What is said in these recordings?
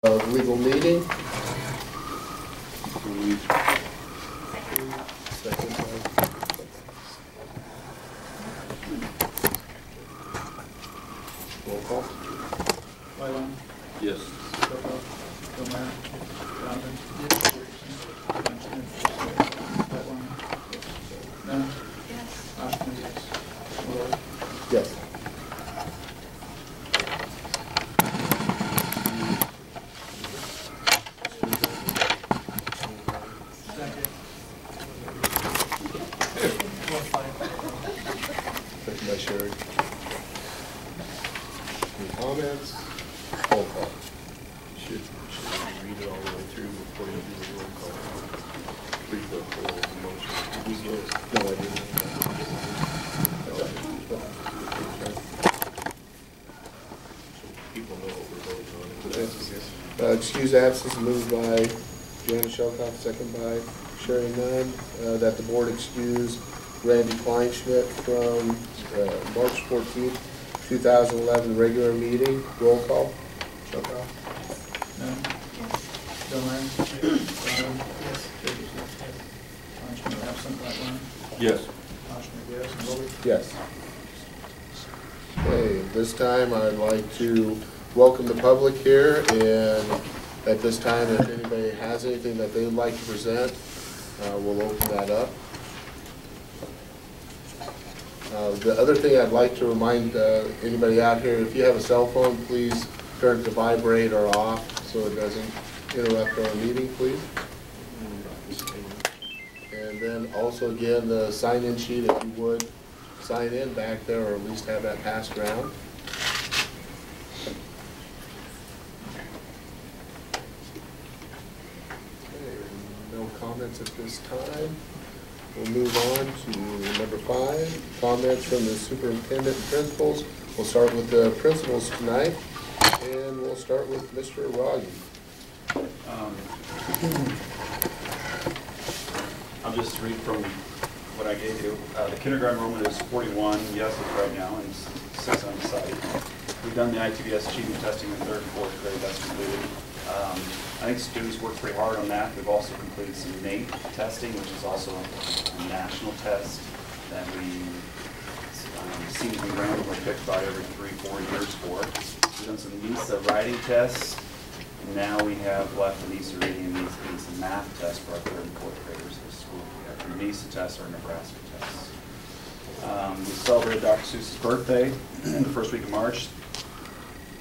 Legal meeting. Second. Roll call. Wyland. Yes. Fillmore. Donovan. No. Yes. Ashman, yes. Miller. Yes. Second by Sherry. Any comments? Roll call. Should read it all the way through before you do the roll call. Read the whole motion. No, I didn't. People know what we're voting on. Excuse absence moved by Joanna Shelkoff, second by Sherry Nunn, that the board excuse Randy Kleinschmidt from March 14th, 2011 regular meeting. Roll call. Shelkoff. No. Yes. Fillmore. Donovan. Yes. Jacobson. Ashman, absent. Wyland. Yes. Ashman, yes. Miller. Yes. Okay, this time I'd like to welcome the public here, and at this time, if anybody has anything that they'd like to present, we'll open that up. The other thing I'd like to remind anybody out here, if you have a cell phone, please turn it to vibrate or off so it doesn't interrupt our meeting, please. And then also again, the sign-in sheet, if you would, sign in back there, or at least have that passed around. Okay, no comments at this time. We'll move on to number 5, comments from the superintendent and principals. We'll start with the principals tonight, and we'll start with Mr. Rogge. I'll just read from what I gave you. The kindergarten enrollment is 41, yes, it's right now, and 6 on the site. We've done the ITBS achievement testing in 3rd and 4th grade, that's completed. I think students worked pretty hard on that. We've also completed some NAEP testing, which is also a national test that we seem to be randomly picked by every 3-4 years for. We've done some NISA writing tests, and now we have left the NISA reading and NISA math test for our 3rd and 4th graders this school. Our NISA tests are Nebraska tests. We celebrated Dr. Seuss's birthday in the first week of March.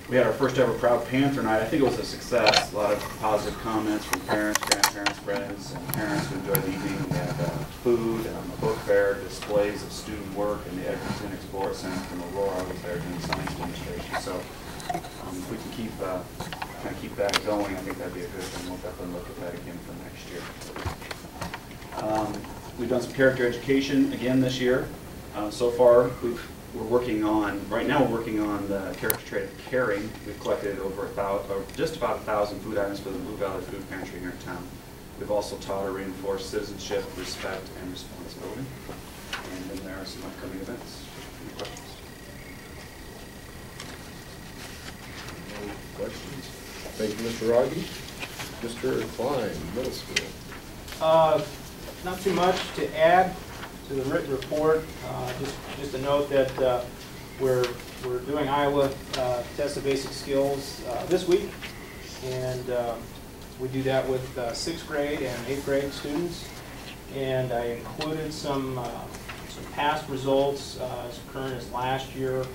We had our first ever Proud Panther night. I think it was a success. A lot of positive comments from parents, grandparents, friends, and parents who enjoyed the evening. We had food and a book fair, displays of student work, and the Edgerton Explorer Center from Aurora was there doing science demonstration. So if we can keep that going, I think that'd be a good thing. We'll definitely look at that again for next year. We've done some character education again this year. So far, we're working on the character trait of caring. We've collected just about 1,000 food items for the Blue Valley Food Pantry here in town. We've also taught or reinforced citizenship, respect, and responsibility. And then there are some upcoming events. Any questions? No questions? Thank you, Mr. Rogge. Mr. Klein, middle school. Not too much to add to the written report. Just a note that we're doing Iowa Test of Basic Skills this week, and we do that with 6th grade and 8th grade students. And I included some past results as current as last year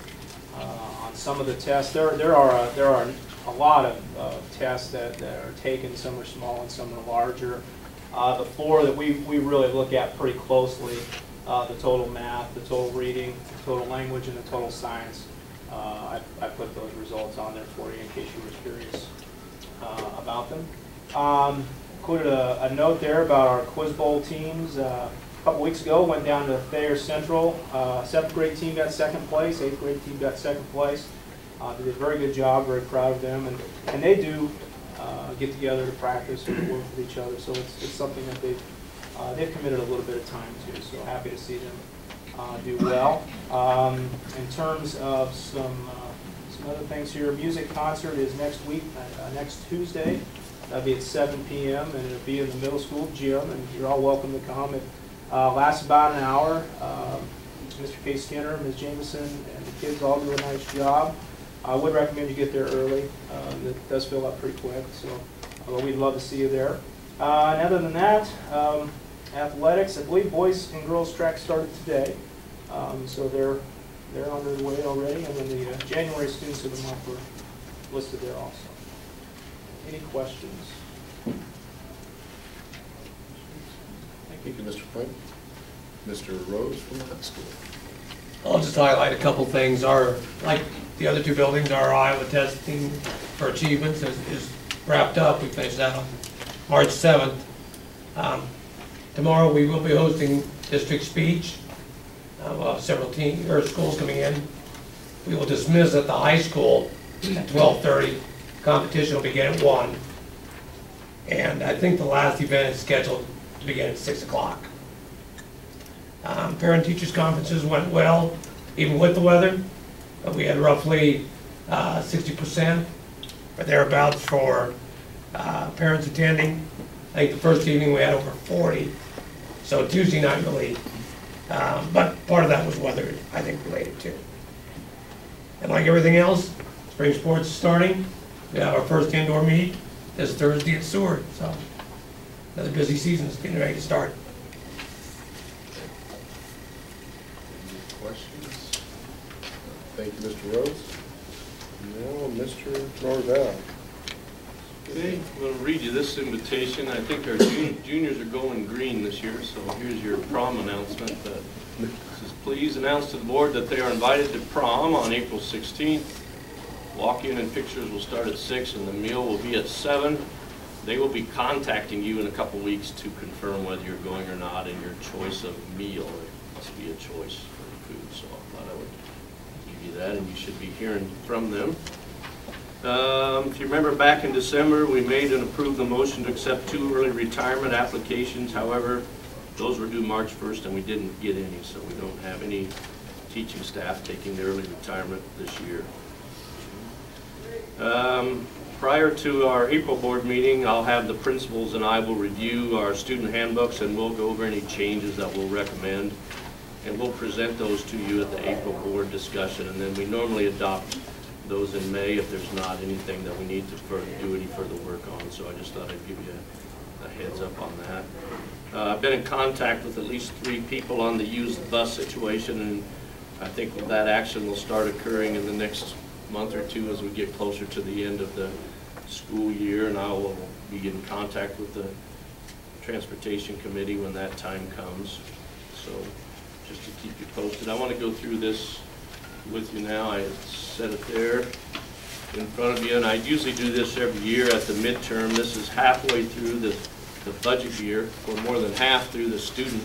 on some of the tests. There are a lot of tests that are taken. Some are small and some are larger. The 4 that we really look at pretty closely, the total math, the total reading, the total language, and the total science. I put those results on there for you in case you were curious about them. Included a note there about our Quiz Bowl teams. A couple weeks ago, went down to Thayer Central. 7th grade team got 2nd place, 8th grade team got 2nd place. They did a very good job, very proud of them, and they do get together to practice and work with each other. So it's something that they've committed a little bit of time to. So happy to see them do well. In terms of some some other things here. Music concert is next week, next Tuesday. That'll be at 7 p.m. and it'll be in the middle school gym, and you're all welcome to come. It lasts about an hour. Mr. K. Skinner, Ms. Jameson, and the kids all do a nice job. I would recommend you get there early. It does fill up pretty quick, so we'd love to see you there. And other than that, athletics, I believe boys and girls track started today, so they're on their way already, and then the January students of the month were listed there also. Any questions? Thank you, Mr. Flynn. Mr. Rose from the high school. I'll just highlight a couple things. Like the other two buildings, our Iowa testing for achievements is wrapped up. We finished that on March 7th. Tomorrow we will be hosting district speech. We'll have several schools coming in. We will dismiss at the high school at 12:30. Competition will begin at 1. And I think the last event is scheduled to begin at 6 o'clock. Parent-teachers conferences went well, even with the weather. We had roughly 60% or thereabouts for parents attending. I think the first evening we had over 40. So Tuesday night really, but part of that was weather, I think, related too. And like everything else, spring sports is starting. We have our first indoor meet this Thursday at Seward. So another busy season is getting ready to start. Questions? Thank you, Mr. Rose. Now, Mr. Norvell. Okay, I'm going to read you this invitation. I think our juniors are going green this year, so here's your prom announcement. This is, please announce to the board that they are invited to prom on April 16th. Walk-in and pictures will start at 6 and the meal will be at 7. They will be contacting you in a couple weeks to confirm whether you're going or not and your choice of meal. It must be a choice for food, so I thought I would give you that, and you should be hearing from them. If you remember back in December, we made and approved the motion to accept 2 early retirement applications. However, those were due March 1st and we didn't get any, so we don't have any teaching staff taking their early retirement this year. Prior to our April board meeting, I'll have the principals and I will review our student handbooks and we'll go over any changes that we'll recommend. And we'll present those to you at the April board discussion, and then we normally adopt those in May if there's not anything that we need to do any further work on. So I just thought I'd give you a heads up on that. I've been in contact with at least 3 people on the used bus situation, and I think that action will start occurring in the next month or 2 as we get closer to the end of the school year, and I will be in contact with the transportation committee when that time comes. So just to keep you posted. I want to go through this with you now. I set it there in front of you, and I usually do this every year at the midterm. This is halfway through the budget year, or more than half through the student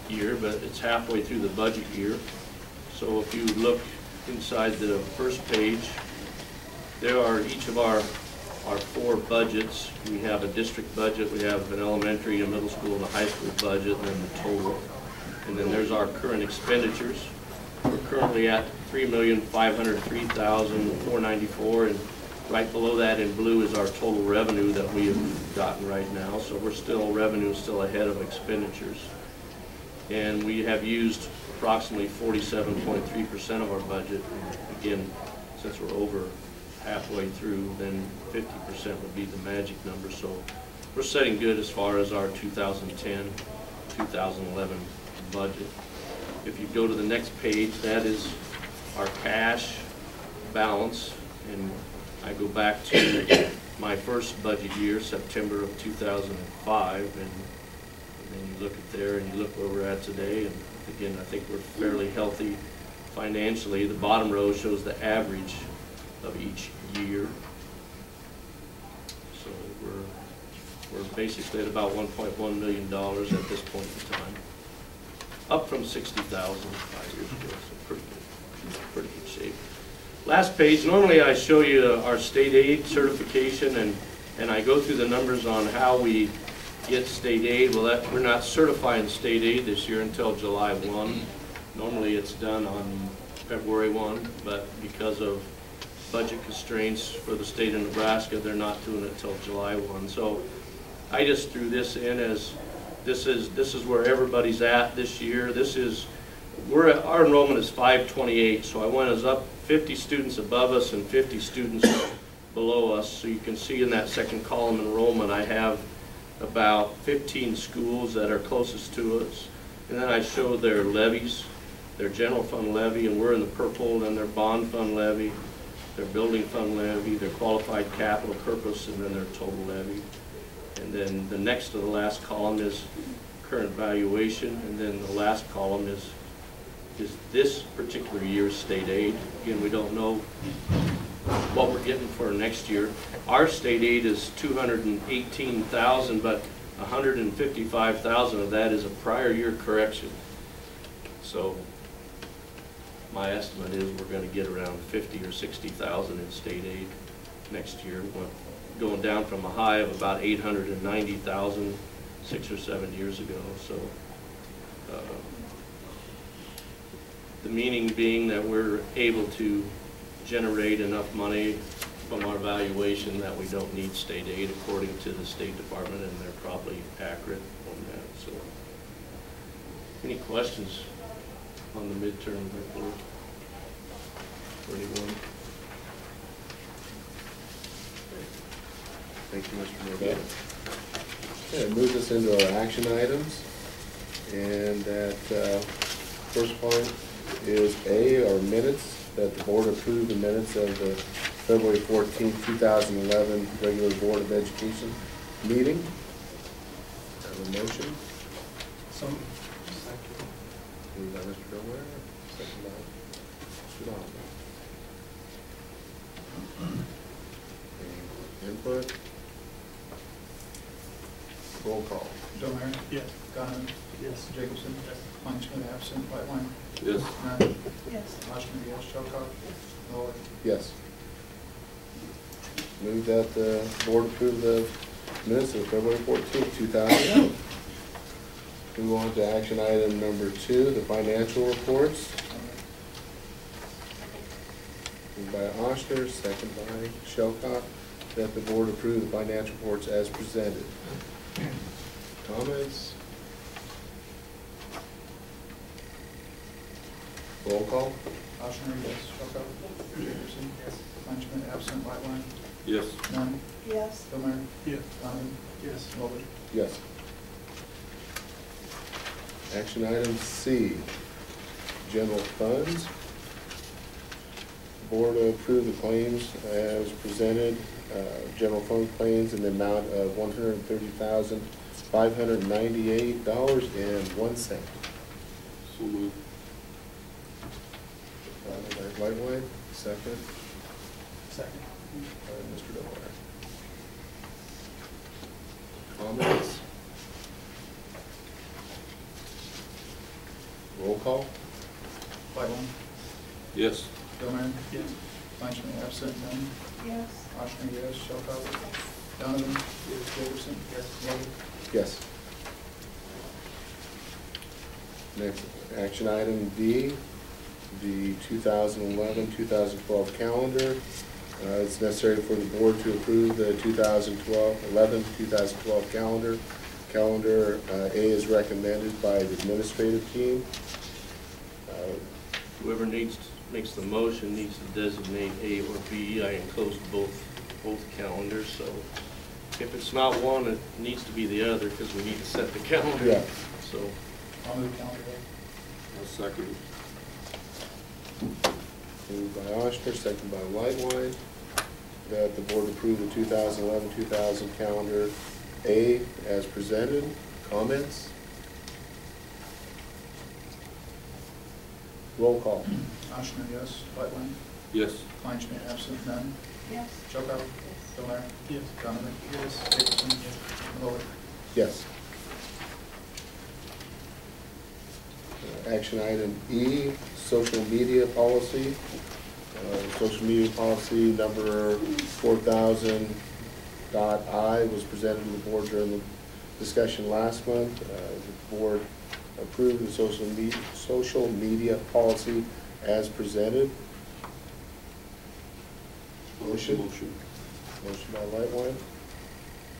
year, but it's halfway through the budget year. So if you look inside the first page, there are each of our 4 budgets. We have a district budget, we have an elementary, a middle school, and a high school budget, and then the total. And then there's our current expenditures. We're currently at $3,503,494, and right below that in blue is our total revenue that we have gotten right now. So we're still, revenue is still ahead of expenditures. And we have used approximately 47.3% of our budget. And again, since we're over halfway through, then 50% would be the magic number. So we're setting good as far as our 2010-2011 budget. If you go to the next page, that is our cash balance, and I go back to my first budget year, September of 2005, and then you look at there and you look where we're at today, and again, I think we're fairly healthy financially. The bottom row shows the average of each year. So we're basically at about $1.1 million at this point in time, up from $60,000 5 years ago, so pretty good shape. Last page, normally I show you our state aid certification, and I go through the numbers on how we get state aid. Well, we're not certifying state aid this year until July 1. Normally it's done on February 1, but because of budget constraints for the state of Nebraska, they're not doing it till July 1. So I just threw this in as, this is where everybody's at this year. Our enrollment is 528, so I went as up 50 students above us and 50 students below us. So you can see in that second column enrollment, I have about 15 schools that are closest to us. And then I show their levies, their general fund levy, and we're in the purple, and their bond fund levy, their building fund levy, their qualified capital purpose, and then their total levy. And then the next to the last column is current valuation, and then the last column is this particular year's state aid. Again, we don't know what we're getting for next year. Our state aid is $218,000, but $155,000 of that is a prior year correction. So my estimate is we're going to get around $50,000 or $60,000 in state aid next year, going down from a high of about $890,000 6 or 7 years ago. So the meaning being that we're able to generate enough money from our valuation that we don't need state aid according to the State Department, and they're probably accurate on that. So any questions on the midterm report for anyone? Thank you, Mr. Norvell. Okay, move us into our action items. And that first point is A, our minutes, that the board approve the minutes of the February 14th, 2011 regular Board of Education meeting. Have a motion? Some. Moved by Mr. Fillmore, second by Mr. Donovan. Any input? Roll call. Fillmore. Yes. Donovan. Yes. Jacobson. Yes. Kleinschmidt, absent. Lightline. Yes. None. Yes. Oshner, yes. Shelkoff. Miller. Yes. Move that the board approve the minutes of February 14th, 2011. Move on to action item number 2, the financial reports. Moved by Oshner, second by Shelkoff, that the board approve the financial reports as presented. Comments? Roll call? Oshner, yes. Shelkoff. Jacobson. Yes. Kleinschmidt, absent. Lightline. Yes. None. Yes. Fillmore. Yes. Donovan. Yes. Miller. Yes. Action item C, general funds. Board approve the claims as presented, general fund claims in the amount of $130,598.01. So moved. Lightline, second. Second. Mr. Delaware. Comments? Roll call? Lightline. Yes. Fillmore. Yes. Kleinschmidt, absent. None. Yes. Oshner, yes. Shelkoff. Donovan. Yes. Jacobson. Yes. Miller. Yes. Next, action item D, the 2011-2012 calendar. It's necessary for the board to approve the 2012 calendar. Calendar A is recommended by the administrative team. Whoever makes the motion needs to designate A or B. I enclosed both calendars, so if it's not one, it needs to be the other because we need to set the calendar. Yeah. So I'll move calendar A. I'll second. Moved by Oshner, second by Lightline, that the board approve the 2011-2000 calendar A as presented. Comments? Roll call. Oshner, yes. Lightline. Yes. Kleinschmidt, absent. None. Yes. Shelkoff. Fillmore. Yes. Donovan. Yes. Jacobson. Yes. Miller. Yes. Action item E, social media policy. Social media policy number 4000.I was presented to the board during the discussion last month. The board approved the social media policy as presented. Motion by Lightline,